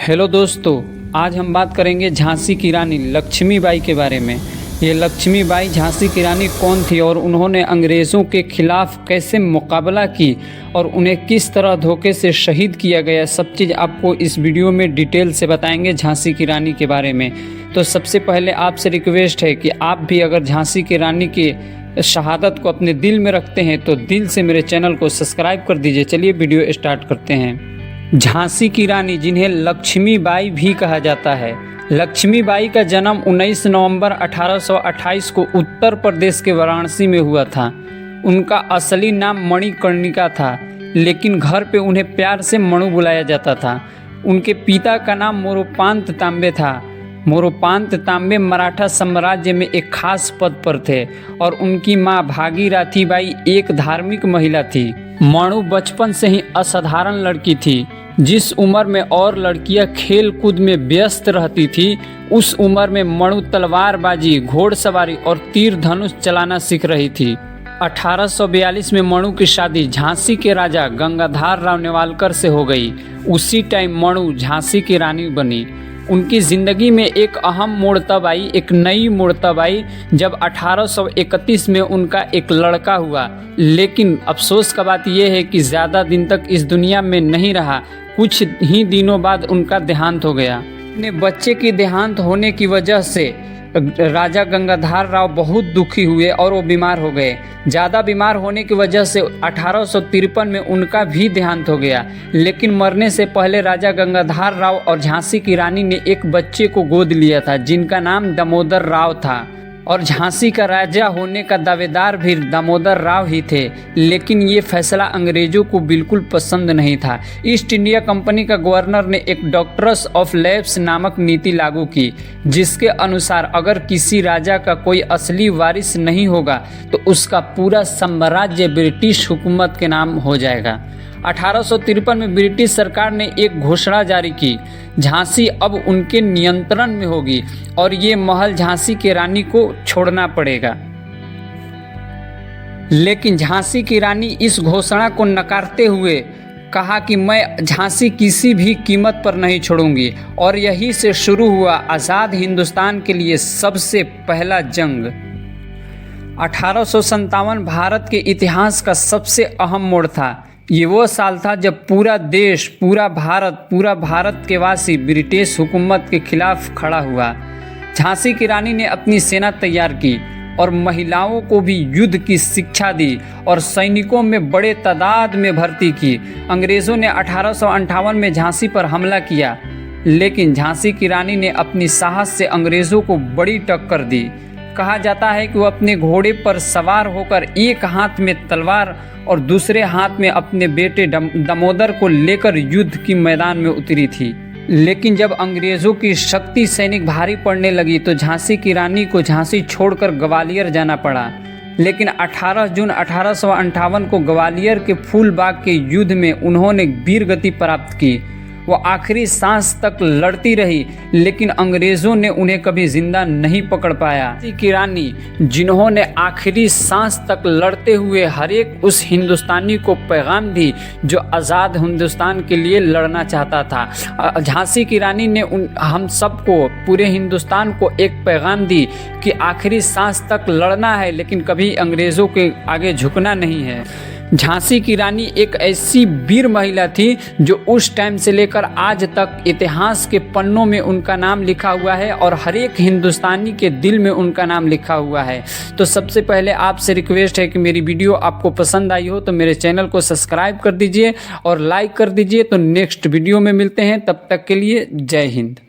Hello दोस्तों, आज हम बात करेंगे झांसी की रानी लक्ष्मीबाई के बारे में। ये लक्ष्मीबाई झांसी की रानी कौन थी और उन्होंने अंग्रेज़ों के खिलाफ कैसे मुकाबला की और उन्हें किस तरह धोखे से शहीद किया गया, सब चीज़ आपको इस वीडियो में डिटेल से बताएंगे झांसी की रानी के बारे में। तो सबसे पहले आपसे रिक्वेस्ट है कि आप भी अगर झांसी की रानी की शहादत को अपने दिल में रखते हैं तो दिल से मेरे चैनल को सब्सक्राइब कर दीजिए। चलिए वीडियो स्टार्ट करते हैं। झांसी की रानी, जिन्हें लक्ष्मीबाई भी कहा जाता है। लक्ष्मीबाई का जन्म 19 नवंबर 1828 को उत्तर प्रदेश के वाराणसी में हुआ था। उनका असली नाम मणिकर्णिका था, लेकिन घर पे उन्हें प्यार से मणु बुलाया जाता था। उनके पिता का नाम मोरोपांत तांबे था। मोरोपांत तांबे मराठा साम्राज्य में एक खास पद पर थे और उनकी मां भागीरथी बाई एक धार्मिक महिला थी। मणु बचपन से ही असाधारण लड़की थी। जिस उम्र में और लड़कियां खेल कूद में व्यस्त रहती थी, उस उम्र में मणु तलवारबाजी, घोड़सवारी और तीर धनुष चलाना सीख रही थी। 1842 में मणु की शादी झांसी के राजा गंगाधर राव नेवालकर से हो गई। उसी टाइम मणु झांसी की रानी बनी। उनकी ज़िंदगी में एक अहम मोड़ तब आई, एक नई मोड़ तब आई जब 1831 में उनका एक लड़का हुआ। लेकिन अफसोस का बात यह है कि ज़्यादा दिन तक इस दुनिया में नहीं रहा। कुछ ही दिनों बाद उनका देहांत हो गया। अपने बच्चे की देहांत होने की वजह से राजा गंगाधर राव बहुत दुखी हुए और वो बीमार हो गए। ज़्यादा बीमार होने की वजह से 1853 में उनका भी देहांत हो गया। लेकिन मरने से पहले राजा गंगाधर राव और झांसी की रानी ने एक बच्चे को गोद लिया था, जिनका नाम दामोदर राव था। और झांसी का राजा होने का दावेदार भी दामोदर राव ही थे। लेकिन ये फैसला अंग्रेजों को बिल्कुल पसंद नहीं था। ईस्ट इंडिया कंपनी का गवर्नर ने एक डॉक्टर्स ऑफ लैब्स नामक नीति लागू की, जिसके अनुसार अगर किसी राजा का कोई असली वारिस नहीं होगा तो उसका पूरा साम्राज्य ब्रिटिश हुकूमत के नाम हो जाएगा। 1853 में ब्रिटिश सरकार ने एक घोषणा जारी की, झांसी अब उनके नियंत्रण में होगी और ये महल झांसी की रानी को छोड़ना पड़ेगा। लेकिन झांसी की रानी इस घोषणा को नकारते हुए कहा कि मैं झांसी किसी भी कीमत पर नहीं छोड़ूंगी। और यहीं से शुरू हुआ आज़ाद हिंदुस्तान के लिए सबसे पहला जंग। 1857 भारत के इतिहास का सबसे अहम मोड़ था। ये वो साल था जब पूरा देश, पूरा भारत के वासी ब्रिटिश हुकूमत के खिलाफ खड़ा हुआ। झांसी की रानी ने अपनी सेना तैयार की और महिलाओं को भी युद्ध की शिक्षा दी और सैनिकों में बड़े तादाद में भर्ती की। अंग्रेज़ों ने 1858 में झांसी पर हमला किया, लेकिन झांसी की रानी ने अपनी साहस से अंग्रेज़ों को बड़ी टक्कर दी। कहा जाता है कि वो अपने घोड़े पर सवार होकर एक हाथ में तलवार और दूसरे हाथ में अपने बेटे दामोदर को लेकर युद्ध की मैदान में उतरी थी। लेकिन जब अंग्रेज़ों की शक्ति सैनिक भारी पड़ने लगी तो झांसी की रानी को झांसी छोड़कर ग्वालियर जाना पड़ा। लेकिन 18 जून 1858 को ग्वालियर के फूलबाग के युद्ध में उन्होंने वीरगति प्राप्त की। वो आखिरी सांस तक लड़ती रही, लेकिन अंग्रेज़ों ने उन्हें कभी जिंदा नहीं पकड़ पाया। झांसी की रानी, जिन्होंने आखिरी सांस तक लड़ते हुए हर एक उस हिंदुस्तानी को पैगाम दी जो आज़ाद हिंदुस्तान के लिए लड़ना चाहता था। झांसी की रानी ने हम सबको, पूरे हिंदुस्तान को एक पैगाम दी कि आखिरी सांस तक लड़ना है, लेकिन कभी अंग्रेज़ों के आगे झुकना नहीं है। झांसी की रानी एक ऐसी वीर महिला थी जो उस टाइम से लेकर आज तक इतिहास के पन्नों में उनका नाम लिखा हुआ है और हर एक हिंदुस्तानी के दिल में उनका नाम लिखा हुआ है। तो सबसे पहले आपसे रिक्वेस्ट है कि मेरी वीडियो आपको पसंद आई हो तो मेरे चैनल को सब्सक्राइब कर दीजिए और लाइक कर दीजिए। तो नेक्स्ट वीडियो में मिलते हैं, तब तक के लिए जय हिंद।